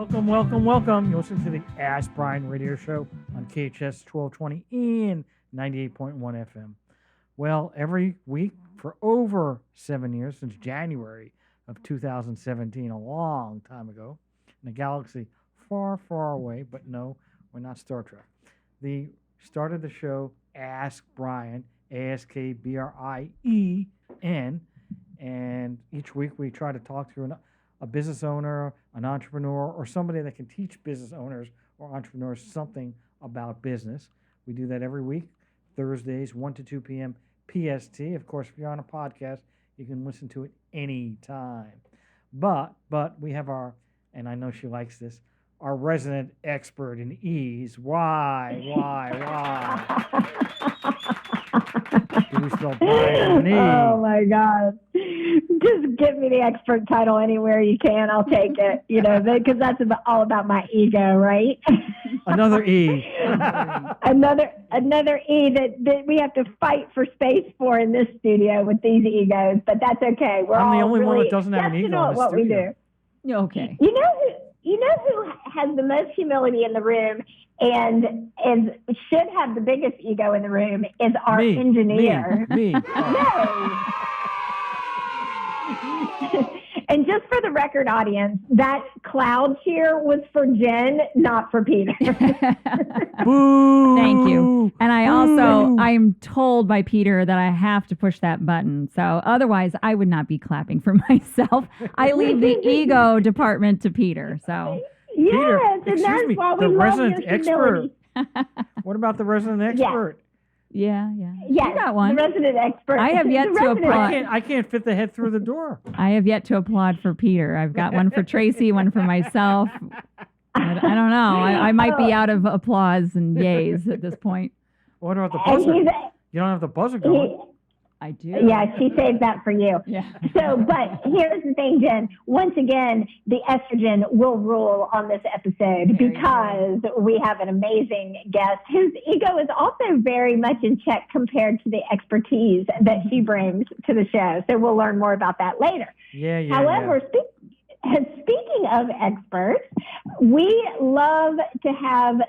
Welcome, welcome, welcome. You listen to the Ask Brien radio show on KHTS 1220 and 98.1 FM. Well, every week for over 7 years, since January of 2017, a long time ago, in a galaxy far, far away, but no, we're not Star Trek. The started the show Ask Brien, AskBrien, and each week we try to talk to a business owner, an entrepreneur, or somebody that can teach business owners or entrepreneurs something about business. We do that every week, Thursdays, 1 to 2 p.m. PST. Of course, if you're on a podcast, you can listen to it anytime. But we have our, and I know she likes this, our resident expert in E's. Why? Do we spell Brien with an E? Oh my God. Just give me the expert title anywhere you can. I'll take it, because that's all about my ego, right? Another E. another E that we have to fight for space for in this studio with these egos, but that's okay. I'm the only one that doesn't have an ego in the studio. We do. Okay. You know who has the most humility in the room and should have the biggest ego in the room is our engineer. Me. And just for the record, audience, that cloud cheer was for Jen, not for Peter. Boo! Thank you. And I'm told by Peter that I have to push that button. So otherwise, I would not be clapping for myself. I leave the ego department to Peter. So Peter, and that's why we the love resident your humility. expert. What about the resident expert? Yeah. You got one. The resident expert. I have yet to applaud. I can't fit the head through the door. I have yet to applaud for Peter. I've got one for Tracy, one for myself. I don't know. I might be out of applause and yays at this point. What about the buzzer? You don't have the buzzer going. I do. Yeah, she saved that for you. Yeah. So, but here's the thing, Jen. Once again, the estrogen will rule on this episode because we have an amazing guest whose ego is also very much in check compared to the expertise that she brings to the show. So we'll learn more about that later. However, speaking of experts, we love to have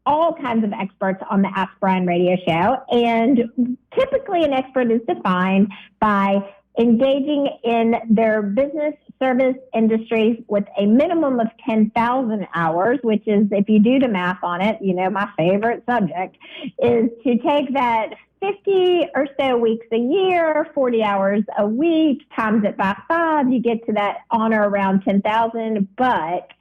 all kinds of experts on the Ask Brien radio show. And typically an expert is defined by engaging in their business service industries with a minimum of 10,000 hours, which is, if you do the math on it, my favorite subject, is to take that 50 or so weeks a year, 40 hours a week, times it by 5, you get to that on or around 10,000. But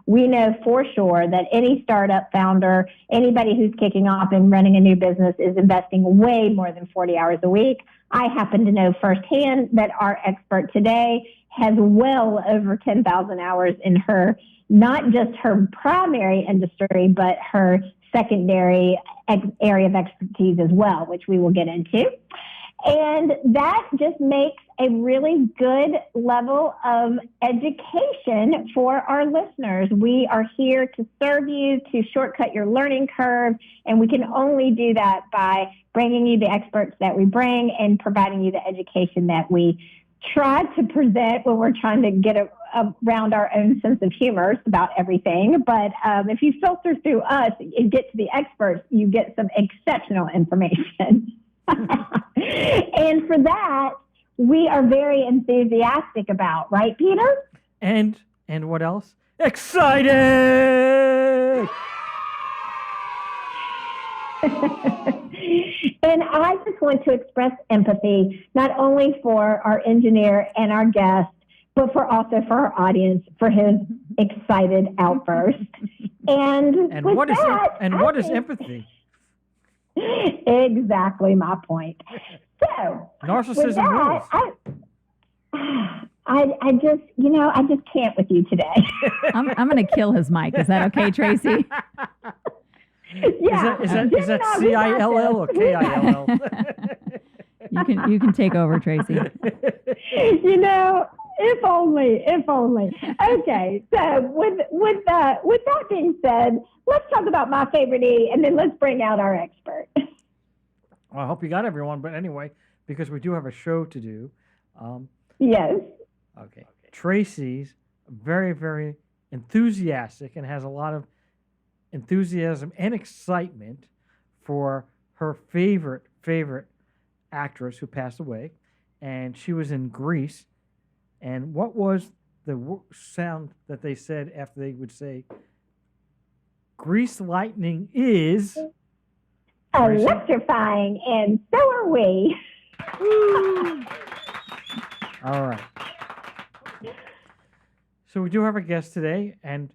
we know for sure that any startup founder, anybody who's kicking off and running a new business is investing way more than 40 hours a week. I happen to know firsthand that our expert today has well over 10,000 hours in her, not just her primary industry, but her secondary area of expertise as well, which we will get into. And that just makes a really good level of education for our listeners. We are here to serve you, to shortcut your learning curve, and we can only do that by bringing you the experts that we bring and providing you the education that we try to present when we're trying to get around our own sense of humor about everything. But if you filter through us and get to the experts, you get some exceptional information. And for that, we are very enthusiastic about, right, Peter? And what else? Excited! And I just want to express empathy, not only for our engineer and our guest, but also for our audience for his excited outburst. And what is empathy? Exactly my point. So narcissism rules. I just can't with you today. I'm going to kill his mic. Is that okay, Tracy? Yeah. Is that CILL or KILL? You can take over, Tracy. If only. Okay, so with that being said, let's talk about my favorite E, and then let's bring out our expert. Well, I hope you got everyone, but anyway, because we do have a show to do. Yes. Okay. Tracy's very, very enthusiastic and has a lot of enthusiasm and excitement for her favorite actress who passed away, and she was in Greece. And what was the sound that they said after they would say, "Grease lightning is electrifying, and so are we." All right. So we do have a guest today, and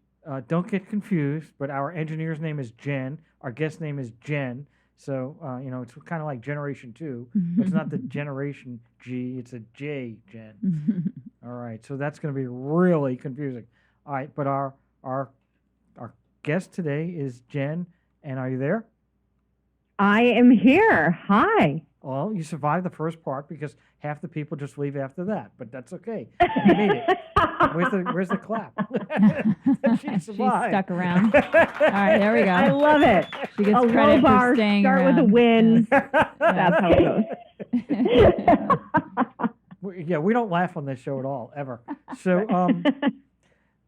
don't get confused, but our engineer's name is Jen. Our guest name is Jen. So, it's kind of like Generation 2, but it's not the Generation G, it's a J, Jen. All right, so that's going to be really confusing. All right, but our guest today is Jen, and are you there? I am here. Hi. Well, you survived the first part because half the people just leave after that, but that's okay. You made it. Where's the clap? She She's stuck around. All right, there we go. I love it. She gets A credit low bar, for staying start around. with a win. Yes. That's how it goes. Yeah, we don't laugh on this show at all, ever. So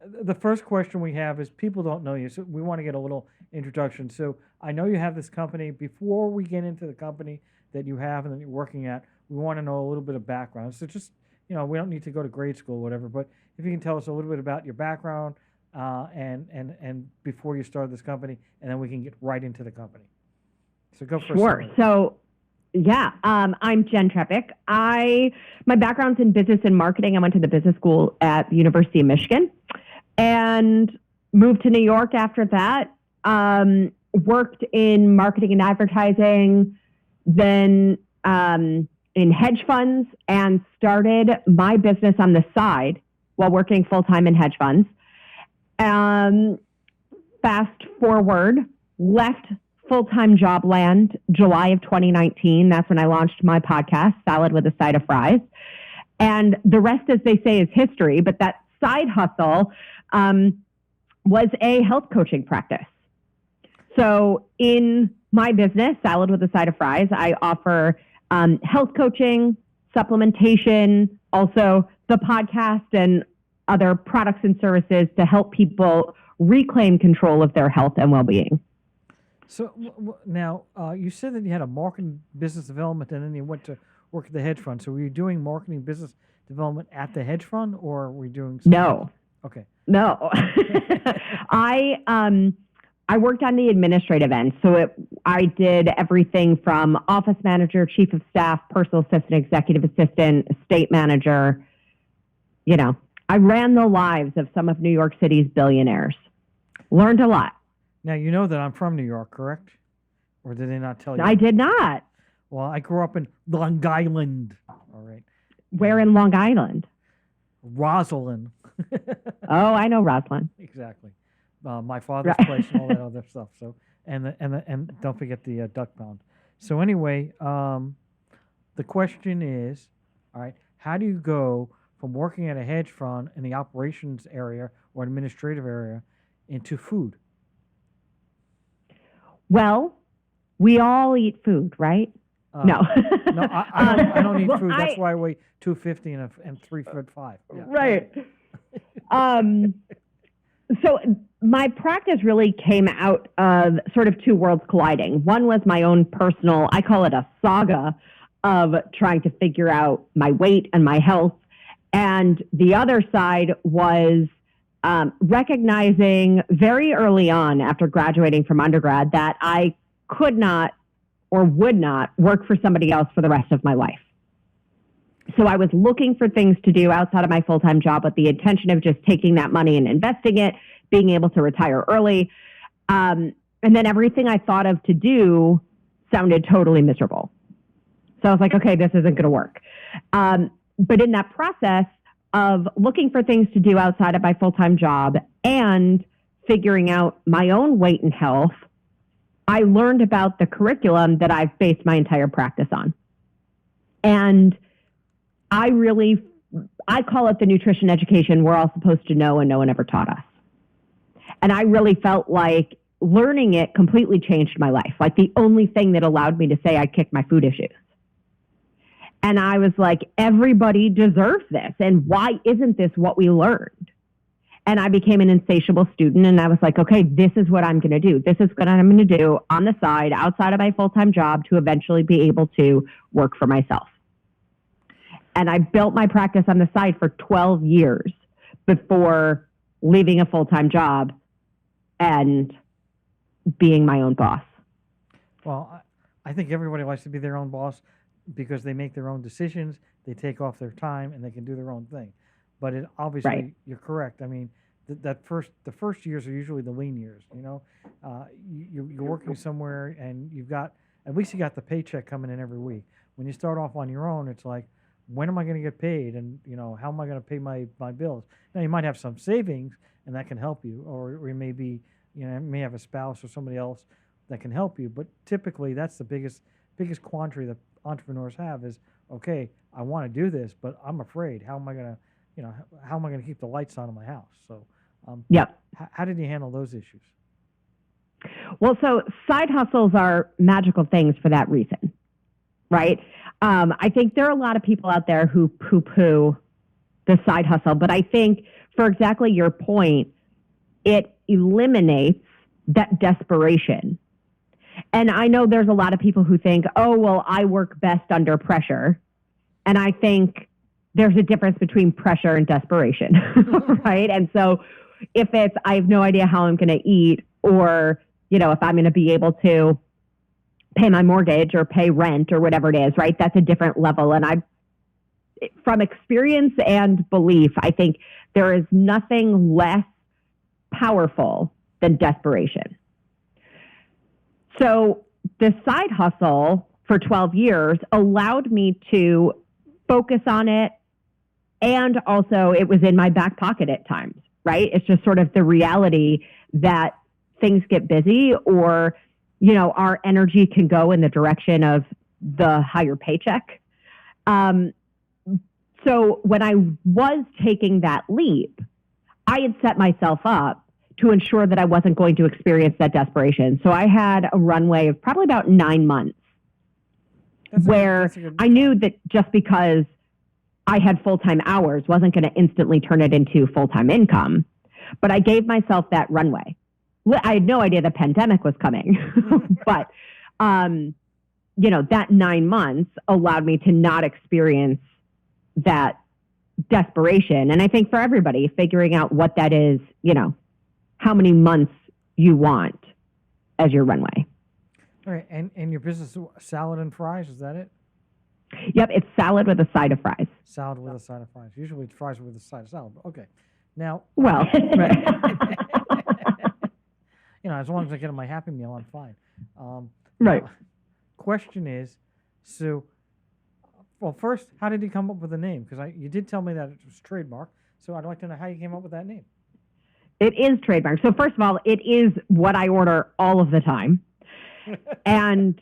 the first question we have is people don't know you, so we want to get a little introduction. So I know you have this company. Before we get into the company that you have and that you're working at, we want to know a little bit of background. So just, we don't need to go to grade school or whatever, but if you can tell us a little bit about your background and before you started this company, and then we can get right into the company. So go first. Sure. So, yeah, I'm Jen Trepic. My background's in business and marketing. I went to the business school at the University of Michigan and moved to New York after that. Worked in marketing and advertising, then in hedge funds, and started my business on the side while working full-time in hedge funds. Fast forward, left full-time job land July of 2019. That's when I launched my podcast, Salad with a Side of Fries. And the rest, as they say, is history. But that side hustle was a health coaching practice. So in my business, Salad with a Side of Fries, I offer health coaching, supplementation, also the podcast and other products and services to help people reclaim control of their health and well-being. So now you said that you had a marketing business development and then you went to work at the hedge fund. So were you doing marketing business development at the hedge fund, or were you doing something No. else? Okay. No. I worked on the administrative end. So I did everything from office manager, chief of staff, personal assistant, executive assistant, estate manager. I ran the lives of some of New York City's billionaires. Learned a lot. Now, you know that I'm from New York, correct? Or did they not tell you? I did not. Well, I grew up in Long Island. All right. Where in Long Island? Roslyn. Oh, I know Roslyn. Exactly. My father's place and all that other stuff. So, and don't forget the duck pound. So anyway, the question is, all right, how do you go from working at a hedge fund in the operations area or administrative area into food? Well, we all eat food, right? No. No, I don't eat well, food. That's why I weigh 250 and 3'5". Yeah. Right. So my practice really came out of sort of two worlds colliding. One was my own personal, I call it a saga of trying to figure out my weight and my health. And the other side was recognizing very early on after graduating from undergrad that I could not or would not work for somebody else for the rest of my life. So I was looking for things to do outside of my full-time job with the intention of just taking that money and investing it, being able to retire early. And then everything I thought of to do sounded totally miserable. So I was like, okay, this isn't going to work. But in that process of looking for things to do outside of my full-time job and figuring out my own weight and health, I learned about the curriculum that I've based my entire practice on. And I call it the nutrition education we're all supposed to know and no one ever taught us. And I really felt like learning it completely changed my life. Like the only thing that allowed me to say I kicked my food issues. And I was like, everybody deserves this. And why isn't this what we learned? And I became an insatiable student. And I was like, okay, this is what I'm going to do. This is what I'm going to do on the side, outside of my full-time job, to eventually be able to work for myself. And I built my practice on the side for 12 years before leaving a full-time job and being my own boss. Well, I think everybody likes to be their own boss because they make their own decisions, they take off their time, and they can do their own thing. But it obviously, Right. You're correct. I mean, the first years are usually the lean years. You know, you're working somewhere and you've got, at least you got the paycheck coming in every week. When you start off on your own, it's like, when am I going to get paid? And how am I going to pay my bills? Now you might have some savings, and that can help you, or you may be, you may have a spouse or somebody else that can help you. But typically, that's the biggest quandary that entrepreneurs have is, okay, I want to do this, but I'm afraid. How am I going to, how am I going to keep the lights on in my house? So, Yep. How did you handle those issues? Well, so side hustles are magical things for that reason, right? I think there are a lot of people out there who poo-poo the side hustle, but I think for exactly your point, it eliminates that desperation. And I know there's a lot of people who think, oh, well, I work best under pressure. And I think there's a difference between pressure and desperation, right? And so if it's, I have no idea how I'm going to eat, or, if I'm going to be able to pay my mortgage or pay rent or whatever it is, right? That's a different level. And from experience and belief, I think there is nothing less powerful than desperation. So the side hustle for 12 years allowed me to focus on it. And also it was in my back pocket at times, right? It's just sort of the reality that things get busy, or, our energy can go in the direction of the higher paycheck. So when I was taking that leap, I had set myself up to ensure that I wasn't going to experience that desperation. So I had a runway of probably about 9 months where I knew that just because I had full-time hours wasn't going to instantly turn it into full-time income, but I gave myself that runway. I had no idea the pandemic was coming, but, that 9 months allowed me to not experience that desperation. And I think for everybody, figuring out what that is, how many months you want as your runway. All right. And your business, salad and fries, is that it? Yep. It's salad with a side of fries. Salad with a side of fries. Usually it's fries with a side of salad. But okay. Now, well, as long as I get my Happy Meal, I'm fine. Right. Question is, well, first, how did you come up with the name? Because you did tell me that it was trademark. So I'd like to know how you came up with that name. It is trademark. So first of all, it is what I order all of the time. And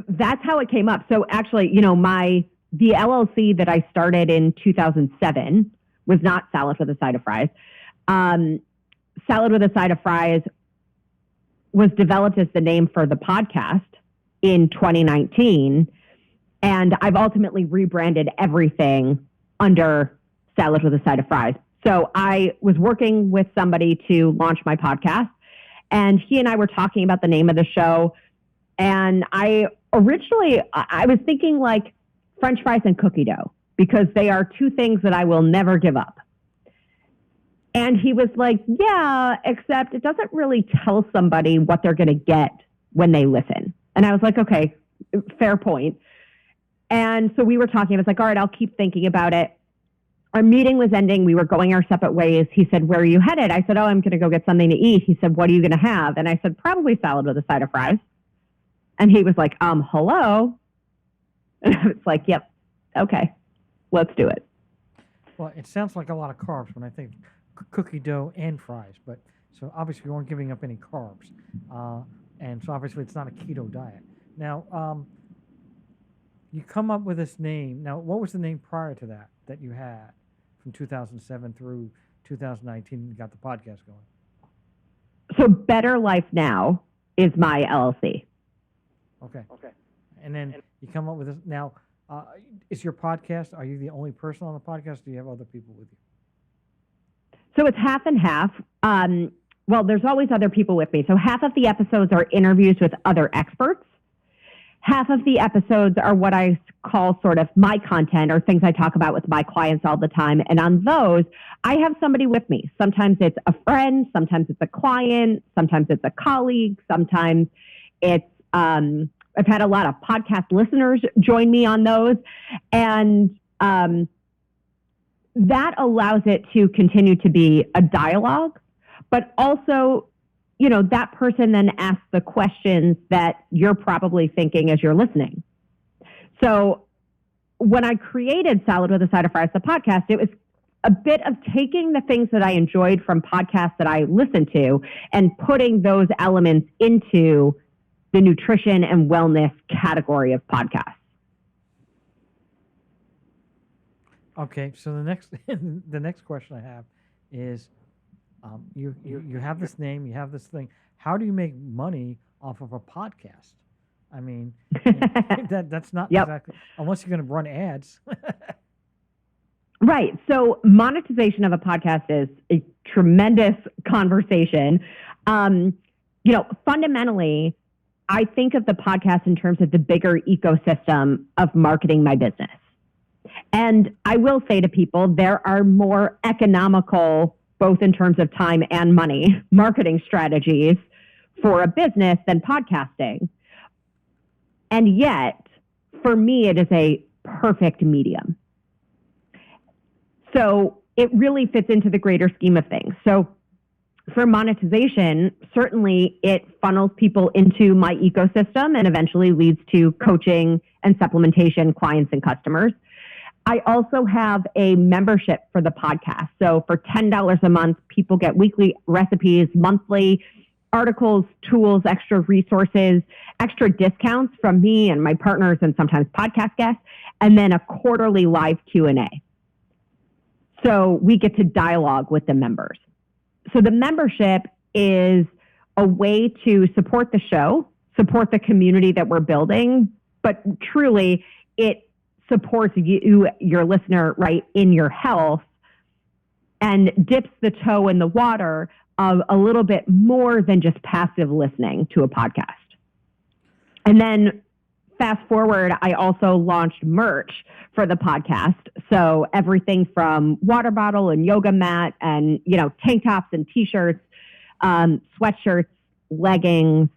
that's how it came up. So actually, the LLC that I started in 2007 was not Salad with a Side of Fries. Salad with a Side of Fries was developed as the name for the podcast in 2019. And I've ultimately rebranded everything under Salad with a Side of Fries. So I was working with somebody to launch my podcast, and he and I were talking about the name of the show. And I was thinking like French fries and cookie dough, because they are two things that I will never give up. And he was like, yeah, except it doesn't really tell somebody what they're going to get when they listen. And I was like, okay, fair point. And so we were talking. I was like, all right, I'll keep thinking about it. Our meeting was ending. We were going our separate ways. He said, where are you headed? I said, oh, I'm going to go get something to eat. He said, what are you going to have? And I said, probably salad with a side of fries. And he was like, hello? And I was like, yep, okay, let's do it. Well, it sounds like a lot of carbs when I think cookie dough and fries. But so obviously you weren't giving up any carbs. And so obviously it's not a keto diet. Now, you come up with this name. Now, what was the name prior to that you had from 2007 through 2019? You got the podcast going. So Better Life Now is my LLC. Okay. And then you come up with this. Now, is your podcast, are you the only person on the podcast? Or do you have other people with you? So it's half and half. Well, there's always other people with me. So half of the episodes are interviews with other experts. Half of the episodes are what I call sort of my content or things I talk about with my clients all the time. And on those, I have somebody with me. Sometimes it's a friend, sometimes it's a client, sometimes it's a colleague, sometimes it's, I've had a lot of podcast listeners join me on those. And that allows it to continue to be a dialogue, but also, you know, that person then asks the questions that you're probably thinking as you're listening. So when I created Salad with a Side of Fries, the podcast, it was a bit of taking the things that I enjoyed from podcasts that I listened to and putting those elements into the nutrition and wellness category of podcasts. Okay, so the next question I have is, you have this name, you have this thing. How do you make money off of a podcast? I mean, that's not exactly, unless you're going to run ads. Right. So monetization of a podcast is a tremendous conversation. Fundamentally, I think of the podcast in terms of the bigger ecosystem of marketing my business. And I will say to people, there are more economical, both in terms of time and money, marketing strategies for a business than podcasting. And yet, for me, it is a perfect medium. So it really fits into the greater scheme of things. So for monetization, certainly it funnels people into my ecosystem and eventually leads to coaching and supplementation clients and customers. I also have a membership for the podcast. So for $10 a month, people get weekly recipes, monthly articles, tools, extra resources, extra discounts from me and my partners and sometimes podcast guests, and then a quarterly live Q&A. So we get to dialogue with the members. So the membership is a way to support the show, support the community that we're building, but truly it supports you, your listener, right, in your health and dips the toe in the water of a little bit more than just passive listening to a podcast. And then fast forward, I also launched merch for the podcast. So everything from water bottle and yoga mat and, tank tops and t-shirts, sweatshirts, leggings,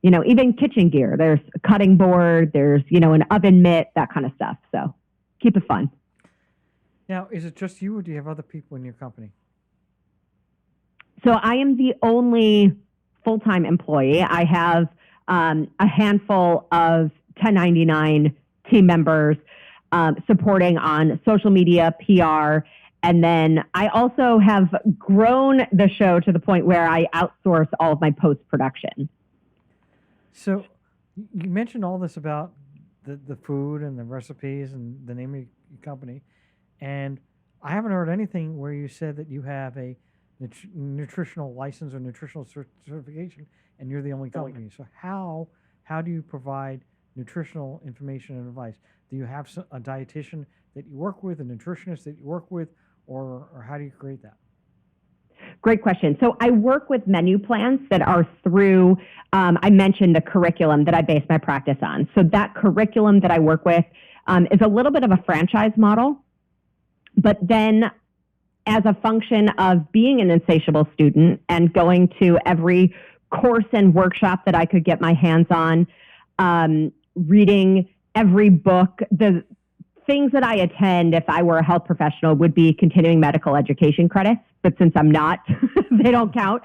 even kitchen gear. There's a cutting board, there's, an oven mitt, that kind of stuff. So keep it fun. Now, is it just you or do you have other people in your company? So I am the only full-time employee. I have a handful of 1099 team members supporting on social media, PR, and then I also have grown the show to the point where I outsource all of my post-production. So you mentioned all this about the food and the recipes and the name of your company, and I haven't heard anything where you said that you have a nutritional license or nutritional certification, and you're the only company. So how do you provide nutritional information and advice? Do you have a dietitian that you work with, a nutritionist that you work with, or how do you create that? Great question. So I work with menu plans that are through, I mentioned the curriculum that I base my practice on. So that curriculum that I work with is a little bit of a franchise model, but then as a function of being an insatiable student and going to every course and workshop that I could get my hands on, reading every book, the things that I attend if I were a health professional would be continuing medical education credits. But since I'm not, they don't count.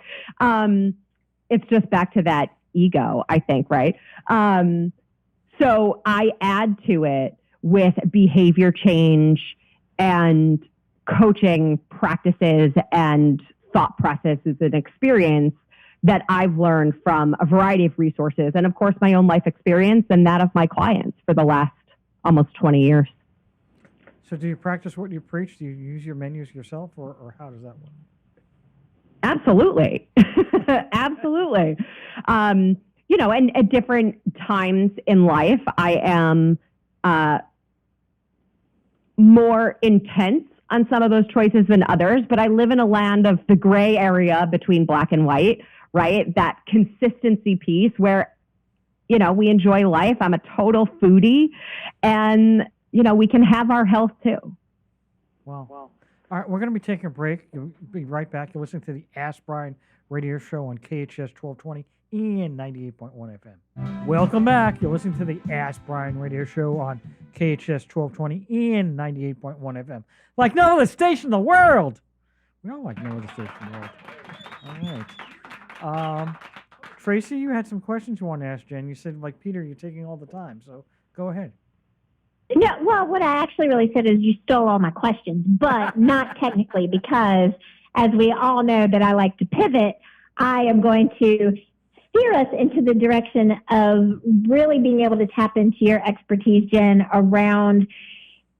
It's just back to that ego, I think, right? So I add to it with behavior change and coaching practices and thought processes and experience that I've learned from a variety of resources. And of course, my own life experience and that of my clients for the last almost 20 years. So do you practice what you preach? Do you use your menus yourself, or how does that work? Absolutely. Absolutely. And at different times in life, I am more intense on some of those choices than others, but I live in a land of the gray area between black and white, right? That consistency piece where, we enjoy life. I'm a total foodie, and, we can have our health too. Wow. All right, we're going to be taking a break. You'll be right back. You're listening to the Ask Brien radio show on KHTS 1220 and 98.1 FM. Welcome back. You're listening to the Ask Brien radio show on KHTS 1220 and 98.1 FM. Like no other station in the world. We all like no other station in the world. All right. Tracy, you had some questions you wanted to ask Jen. You said, like Peter, you're taking all the time. So go ahead. No, well, what I actually really said is you stole all my questions, but not technically, because as we all know that I like to pivot, I am going to steer us into the direction of really being able to tap into your expertise, Jen, around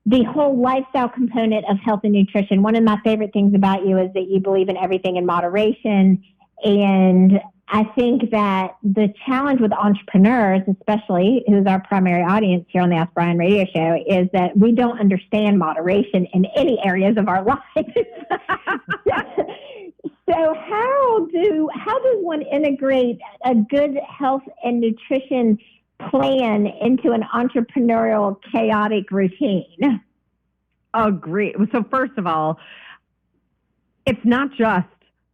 the whole lifestyle component of health and nutrition. One of my favorite things about you is that you believe in everything in moderation. And I think that the challenge with entrepreneurs, especially who's our primary audience here on the Ask Brien radio show, is that we don't understand moderation in any areas of our lives. So how does one integrate a good health and nutrition plan into an entrepreneurial chaotic routine? Great. So first of all, it's not just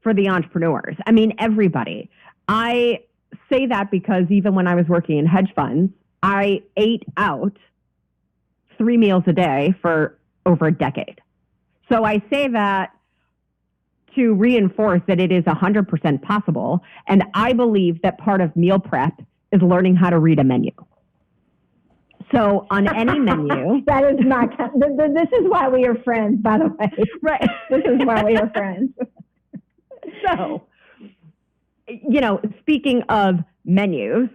for the entrepreneurs. I mean, everybody. I say that because even when I was working in hedge funds, I ate out 3 meals a day for over a decade. So I say that to reinforce that it is 100% possible. And I believe that part of meal prep is learning how to read a menu. So on any menu. That is my, this is why we are friends, by the way. Right. This is why we are friends. So, speaking of menus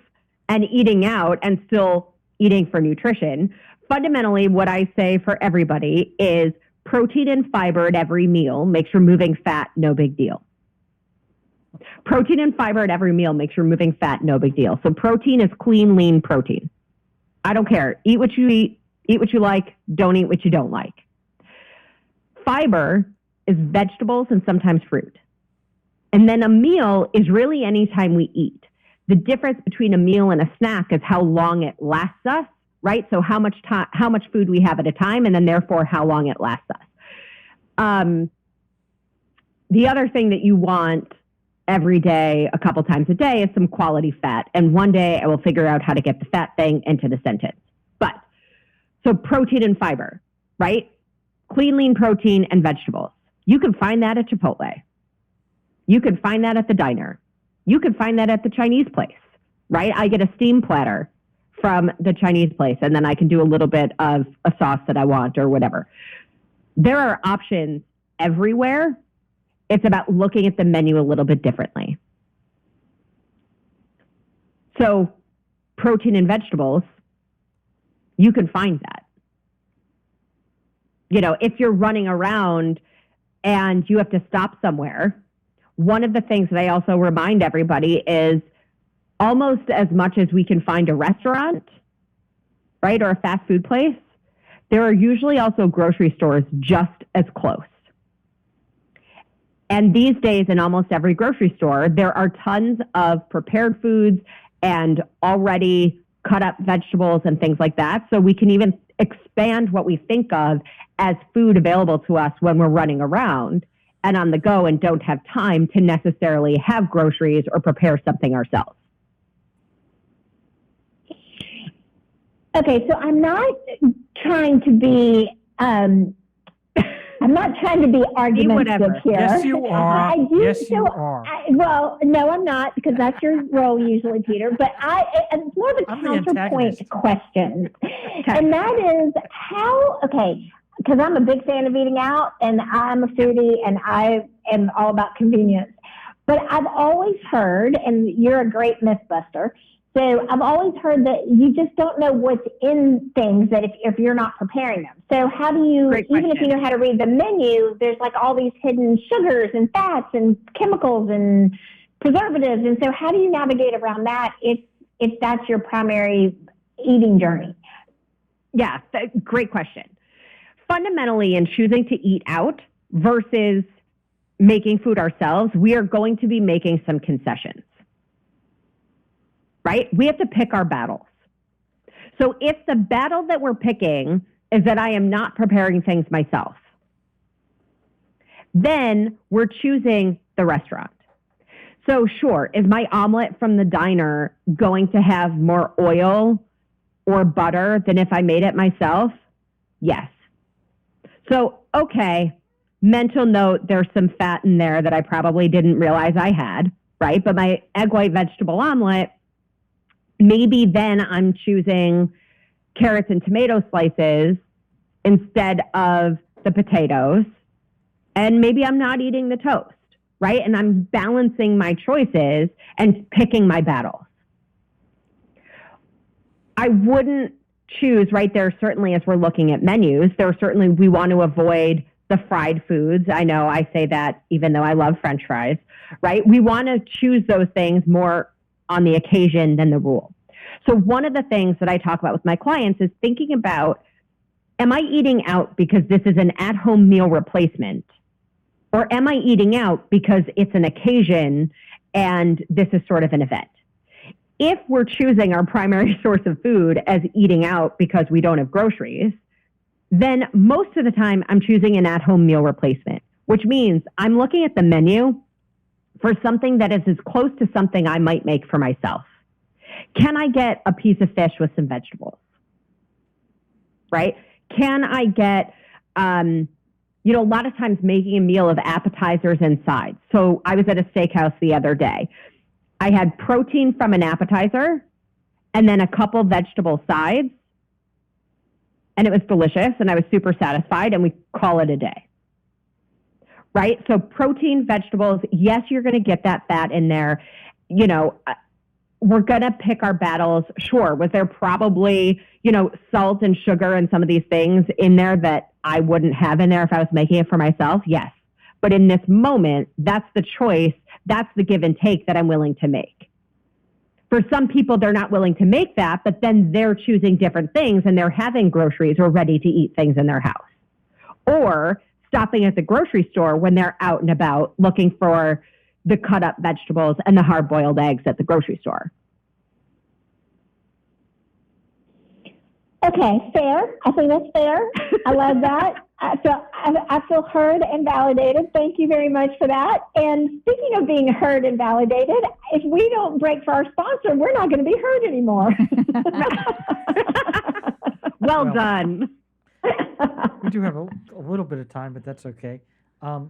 and eating out and still eating for nutrition, fundamentally what I say for everybody is protein and fiber at every meal makes removing fat no big deal. Protein and fiber at every meal makes removing fat no big deal. So protein is clean, lean protein. I don't care. Eat what you eat what you like, don't eat what you don't like. Fiber is vegetables and sometimes fruit. And then a meal is really any time we eat. The difference between a meal and a snack is how long it lasts us, right? So how much food we have at a time, and then therefore how long it lasts us. The other thing that you want every day, a couple times a day, is some quality fat. And one day I will figure out how to get the fat thing into the sentence. So protein and fiber, right? Clean, lean protein and vegetables. You can find that at Chipotle. You can find that at the diner. You can find that at the Chinese place, right? I get a steam platter from the Chinese place, and then I can do a little bit of a sauce that I want or whatever. There are options everywhere. It's about looking at the menu a little bit differently. So protein and vegetables, you can find that. If you're running around and you have to stop somewhere, one of the things that I also remind everybody is almost as much as we can find a restaurant, right, or a fast food place, there are usually also grocery stores just as close. And these days, in almost every grocery store, there are tons of prepared foods and already cut up vegetables and things like that. So we can even expand what we think of as food available to us when we're running around and on the go and don't have time to necessarily have groceries or prepare something ourselves. Okay, so I'm not trying to be argumentative here. Yes, you are. You are. Well, no, I'm not, because that's your role usually, Peter. But it's more of a counterpoint question. Okay. And that is because I'm a big fan of eating out, and I'm a foodie, and I am all about convenience. But I've always heard, and you're a great mythbuster, so I've always heard that you just don't know what's in things that if you're not preparing them. So how do you, even if you know how to read the menu, there's like all these hidden sugars and fats and chemicals and preservatives. And so how do you navigate around that if that's your primary eating journey? Yeah, great question. fundamentally, in choosing to eat out versus making food ourselves, we are going to be making some concessions, right? We have to pick our battles. So if the battle that we're picking is that I am not preparing things myself, then we're choosing the restaurant. So sure, is my omelet from the diner going to have more oil or butter than if I made it myself? Yes. So, okay, mental note, there's some fat in there that I probably didn't realize I had, right? But my egg white vegetable omelet, maybe then I'm choosing carrots and tomato slices instead of the potatoes. And maybe I'm not eating the toast, right? And I'm balancing my choices and picking my battles. I wouldn't choose right there, certainly as we're looking at menus, we want to avoid the fried foods. I know I say that even though I love French fries, right? We want to choose those things more on the occasion than the rule. So one of the things that I talk about with my clients is thinking about, am I eating out because this is an at-home meal replacement? Or am I eating out because it's an occasion and this is sort of an event? If we're choosing our primary source of food as eating out because we don't have groceries, then most of the time I'm choosing an at-home meal replacement, which means I'm looking at the menu for something that is as close to something I might make for myself. Can I get a piece of fish with some vegetables? Right? Can I get, a lot of times making a meal of appetizers and sides. So I was at a steakhouse the other day. I had protein from an appetizer and then a couple vegetable sides. And it was delicious and I was super satisfied, and we call it a day. Right? So protein, vegetables, yes, you're going to get that fat in there. We're going to pick our battles. Sure. Was there probably, salt and sugar and some of these things in there that I wouldn't have in there if I was making it for myself? Yes. But in this moment, that's the choice. That's the give and take that I'm willing to make. For some people, they're not willing to make that, but then they're choosing different things and they're having groceries or ready to eat things in their house. Or stopping at the grocery store when they're out and about looking for the cut up vegetables and the hard boiled eggs at the grocery store. Okay, fair. I think that's fair. I love that. I feel heard and validated. Thank you very much for that. And speaking of being heard and validated, if we don't break for our sponsor, we're not going to be heard anymore. Well done. We do have a little bit of time, but that's okay. We're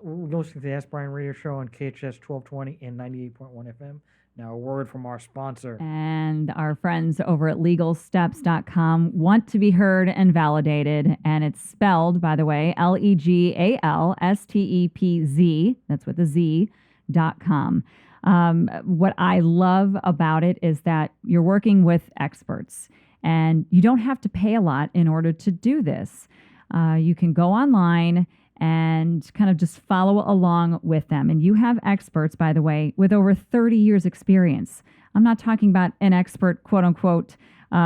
listening to the Ask Brien radio show on KHTS 1220 and 98.1 FM. Now, a word from our sponsor. And our friends over at LegalSteps.com want to be heard and validated. And it's spelled, by the way, LegalStepz. That's with a Z.com. What I love about it is that you're working with experts. And you don't have to pay a lot in order to do this. You can go online and kind of just follow along with them. And you have experts, by the way, with over 30 years experience. I'm not talking about an expert, quote unquote,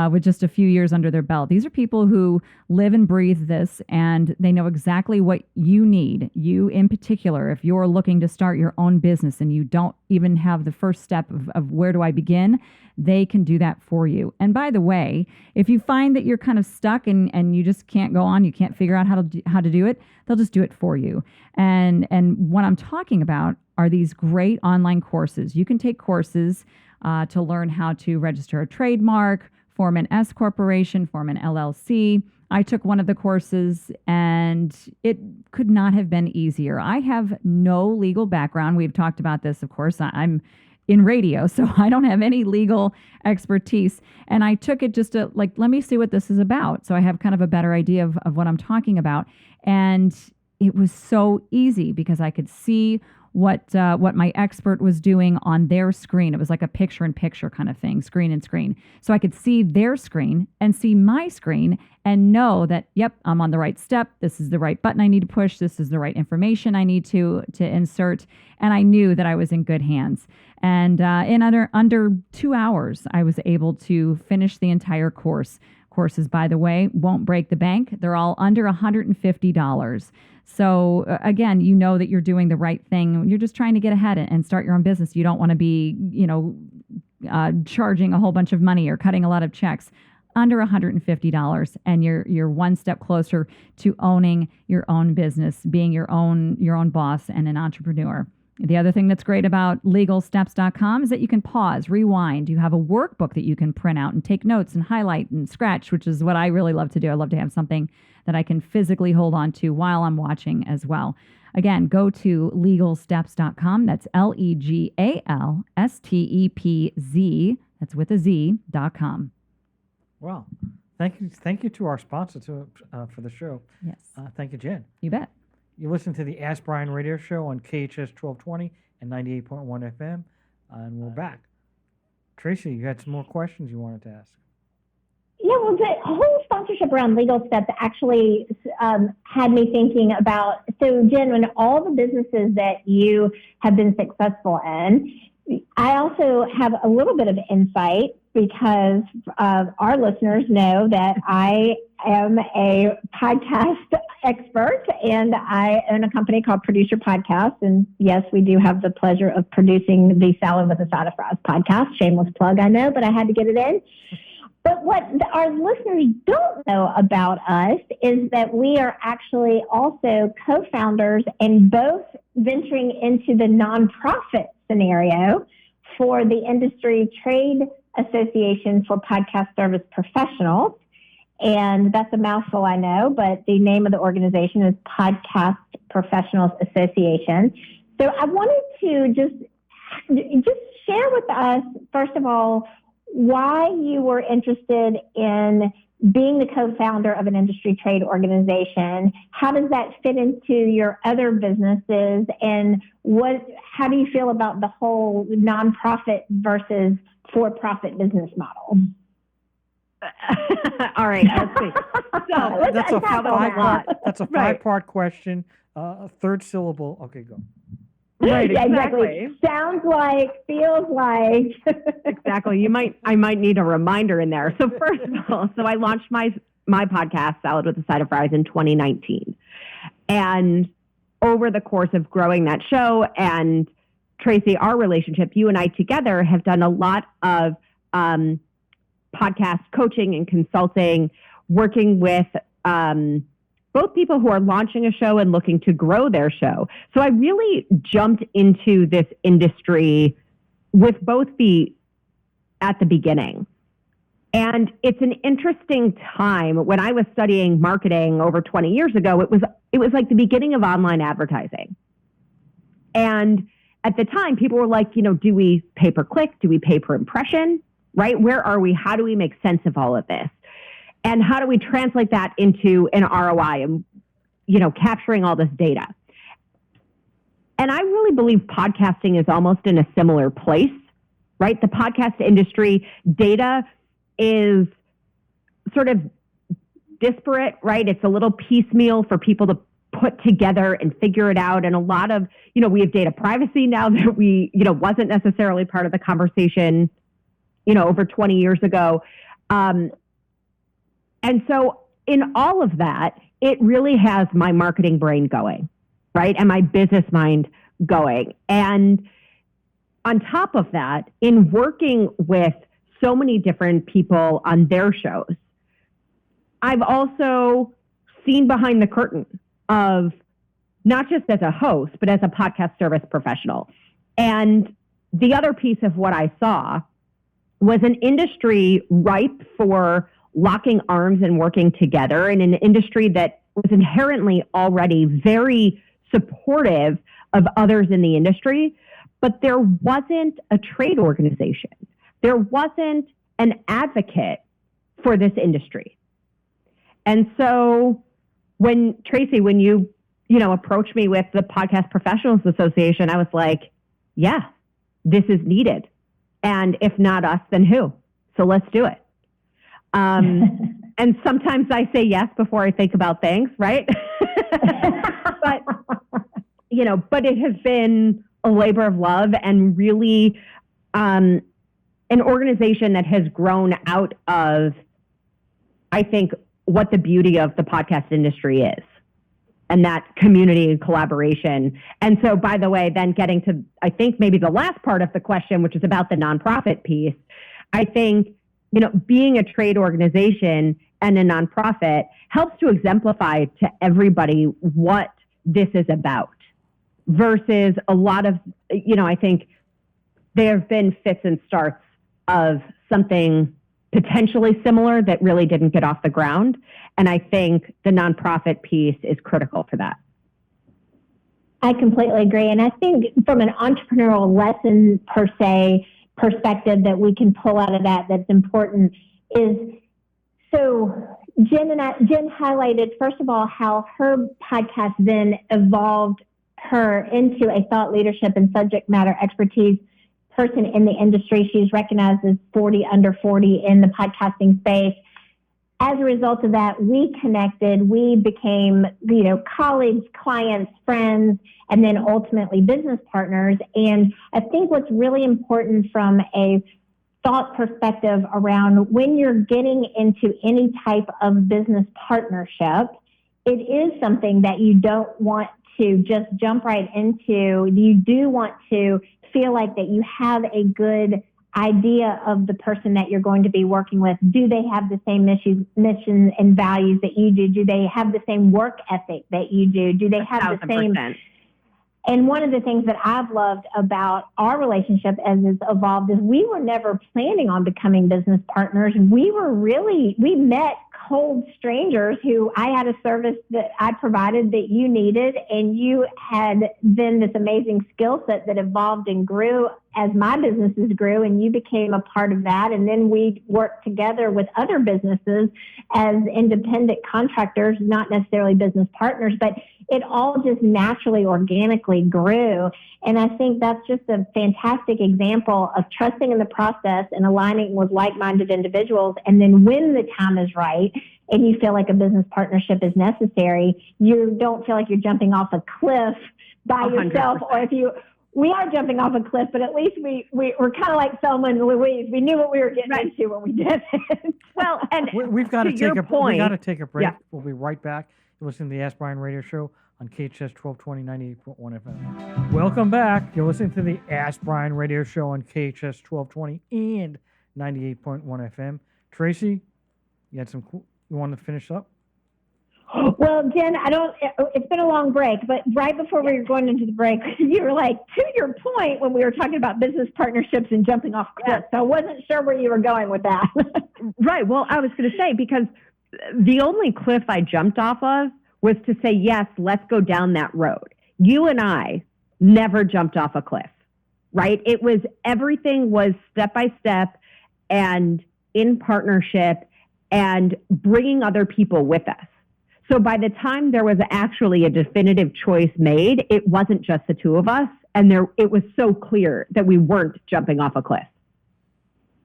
with just a few years under their belt. These are people who live and breathe this, and they know exactly what you need. You in particular, if you're looking to start your own business and you don't even have the first step of where do I begin, they can do that for you. And by the way, if you find that you're kind of stuck and you just can't go on, you can't figure out how to do it, they'll just do it for you. And what I'm talking about are these great online courses. You can take courses to learn how to register a trademark, form an S corporation, form an LLC. I took one of the courses and it could not have been easier. I have no legal background. We've talked about this, of course. I'm in radio, so I don't have any legal expertise. And I took it just to let me see what this is about. So I have kind of a better idea of what I'm talking about. And it was so easy because I could see what my expert was doing on their screen. It was like a picture-in-picture kind of thing, screen-in-screen. So I could see their screen and see my screen and know that, yep, I'm on the right step. This is the right button I need to push. This is the right information I need to insert. And I knew that I was in good hands. And in under 2 hours, I was able to finish the entire course. courses, by the way, won't break the bank. They're all under $150. So again, you know that you're doing the right thing. You're just trying to get ahead and start your own business. You don't want to be, charging a whole bunch of money or cutting a lot of checks. Under $150, and you're one step closer to owning your own business, being your own boss and an entrepreneur. The other thing that's great about legalsteps.com is that you can pause, rewind. You have a workbook that you can print out and take notes and highlight and scratch, which is what I really love to do. I love to have something that I can physically hold on to while I'm watching as well. Again, go to legalsteps.com. That's LEGALSTEPZ. That's with a Z.com. Well, thank you to our sponsor for the show. Yes. Thank you, Jen. You bet. You listen to the Ask Brien radio show on KHTS 1220 and 98.1 FM, and we're back. Tracy, you had some more questions you wanted to ask. Yeah, well, the whole sponsorship around Legal Steps actually had me thinking about, so Jen, in all the businesses that you have been successful in, I also have a little bit of insight because our listeners know that I am a podcast expert and I own a company called Producer Podcast. And yes, we do have the pleasure of producing the Salad with a Side of Fries podcast. Shameless plug, I know, but I had to get it in. But what our listeners don't know about us is that we are actually also co-founders and both venturing into the nonprofit scenario for the Industry Trade Association for Podcast Service Professionals. And that's a mouthful, I know, but the name of the organization is Podcast Professionals Association. So I wanted to just share with us, first of all, why you were interested in being the co-founder of an industry trade organization. How does that fit into your other businesses? And how do you feel about the whole nonprofit versus for-profit business model? All right, let's see. So That's a five-part question. A third syllable. Okay, go. Right, yeah, exactly. Sounds like, feels like. Exactly. I might need a reminder in there. So first of all, I launched my podcast, Salad with a Side of Fries, in 2019. And over the course of growing that show and Tracy, our relationship, you and I together have done a lot of podcast coaching and consulting, working with both people who are launching a show and looking to grow their show. So I really jumped into this industry with both feet at the beginning. And it's an interesting time. When I was studying marketing over 20 years ago, it was like the beginning of online advertising. And at the time, people were like, do we pay per click? Do we pay per impression? Right? Where are we? How do we make sense of all of this? And how do we translate that into an ROI and, capturing all this data? And I really believe podcasting is almost in a similar place, right? The podcast industry data is sort of disparate, right? It's a little piecemeal for people to put together and figure it out. And a lot of, we have data privacy now that wasn't necessarily part of the conversation, over 20 years ago. And so in all of that, it really has my marketing brain going, right? And my business mind going. And on top of that, in working with so many different people on their shows, I've also seen behind the curtain of not just as a host, but as a podcast service professional. And the other piece of what I saw was an industry ripe for locking arms and working together, in an industry that was inherently already very supportive of others in the industry, but there wasn't a trade organization. There wasn't an advocate for this industry. And so when you approached me with the Podcast Professionals Association, I was like, yeah, this is needed. And if not us, then who? So let's do it. And sometimes I say yes before I think about things, right? but it has been a labor of love and really an organization that has grown out of I think, what the beauty of the podcast industry is, and that community and collaboration. And so, by the way, then getting to, I think, maybe the last part of the question, which is about the nonprofit piece, I think, being a trade organization and a nonprofit helps to exemplify to everybody what this is about, versus a lot of, I think there have been fits and starts of something potentially similar that really didn't get off the ground. And I think the nonprofit piece is critical for that. I completely agree. And I think from an entrepreneurial lesson perspective that we can pull out of that that's important is, so Jen highlighted, first of all, how her podcast then evolved her into a thought leadership and subject matter expertise person in the industry. She's recognized as 40 under 40 in the podcasting space. As a result of that, we connected, we became, colleagues, clients, friends, and then ultimately business partners. And I think what's really important from a thought perspective around when you're getting into any type of business partnership, it is something that you don't want to just jump right into. You do want to feel like that you have a good idea of the person that you're going to be working with. Do they have the same mission and values that you do? Do they have the same work ethic that you do? Do they have 1,000%. The same? And one of the things that I've loved about our relationship as it's evolved is we were never planning on becoming business partners. We met cold strangers who I had a service that I provided that you needed, and you had then this amazing skill set that evolved and grew as my businesses grew, and you became a part of that. And then we worked together with other businesses as independent contractors, not necessarily business partners, but it all just naturally, organically grew. And I think that's just a fantastic example of trusting in the process and aligning with like-minded individuals. And then when the time is right and you feel like a business partnership is necessary, you don't feel like you're jumping off a cliff by 100%. Yourself. Or we are jumping off a cliff, but at least we're kind of like Thelma and Louise. We knew what we were getting into when we did it. Well, and we've got to take a break. Yeah. We'll be right back. You're listening to the Ask Brien radio show on KHTS 1220, 98.1 FM. Welcome back. You're listening to the Ask Brien radio show on KHTS 1220 and 98.1 FM. Tracy, you want to finish up? Well, Jen, it's been a long break, but right before we were going into the break, you were like, to your point, when we were talking about business partnerships and jumping off cliffs. So I wasn't sure where you were going with that. Right. Well, I was going to say, because the only cliff I jumped off of was to say, yes, let's go down that road. You and I never jumped off a cliff, right? Everything was step by step and in partnership and bringing other people with us. So by the time there was actually a definitive choice made, it wasn't just the two of us. And it was so clear that we weren't jumping off a cliff.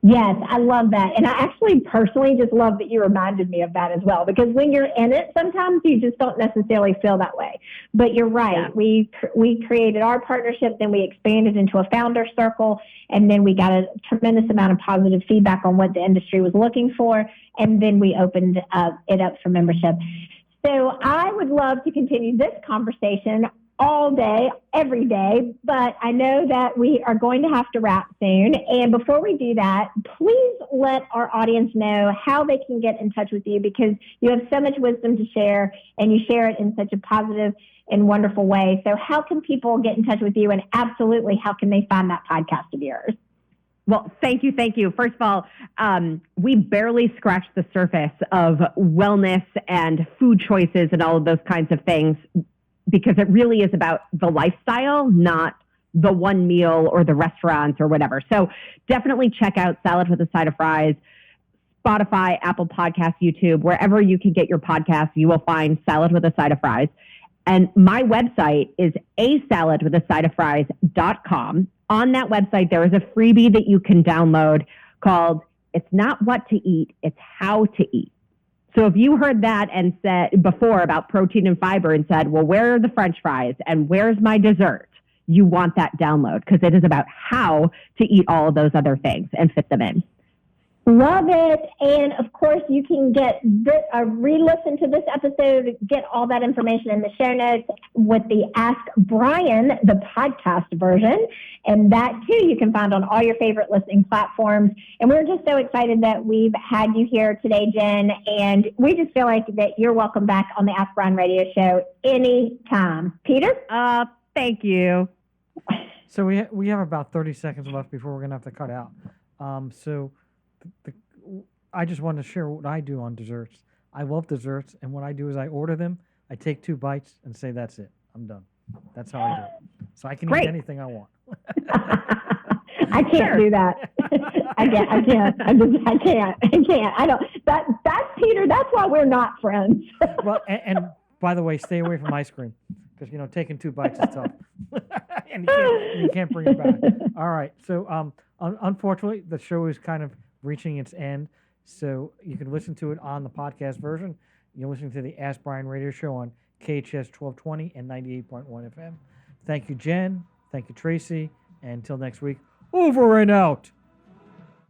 Yes, I love that. And I actually personally just love that you reminded me of that as well, because when you're in it, sometimes you just don't necessarily feel that way. But you're right. Yeah. We created our partnership, then we expanded into a founder circle, and then we got a tremendous amount of positive feedback on what the industry was looking for, and then we opened it up for membership. So I would love to continue this conversation all day, every day, but I know that we are going to have to wrap soon. And before we do that, please let our audience know how they can get in touch with you, because you have so much wisdom to share and you share it in such a positive and wonderful way. So how can people get in touch with you, and absolutely, how can they find that podcast of yours? Well, thank you. First of all, we barely scratched the surface of wellness and food choices and all of those kinds of things, because it really is about the lifestyle, not the one meal or the restaurants or whatever. So definitely check out Salad with a Side of Fries, Spotify, Apple Podcasts, YouTube, wherever you can get your podcasts, you will find Salad with a Side of Fries. And my website is asaladwithasideoffries.com. On that website, there is a freebie that you can download called It's Not What to Eat, It's How to Eat. So if you heard that and said before about protein and fiber and said, well, where are the French fries and where's my dessert? You want that download, because it is about how to eat all of those other things and fit them in. Love it. And of course, you can get re-listen to this episode, get all that information in the show notes with the Ask Brien, the podcast version. And that too, you can find on all your favorite listening platforms. And we're just so excited that we've had you here today, Jen. And we just feel like that you're welcome back on the Ask Brien radio show anytime. Peter? Thank you. So we have about 30 seconds left before we're going to have to cut out. I just wanted to share what I do on desserts. I love desserts, and what I do is I order them, I take 2 bites, and say, that's it. I'm done. That's how I do it. So I can eat anything I want. I can't do that. I can't. I don't. That's Peter. That's why we're not friends. Well, and by the way, stay away from ice cream because taking 2 bites is tough, and you can't bring it back. All right. So unfortunately, the show is kind of reaching its end. So you can listen to it on the podcast version. You're listening to the Ask Brien radio show on KHTS 1220 and 98.1 FM. Thank you, Jen. Thank you, Tracy. And until next week, over and out.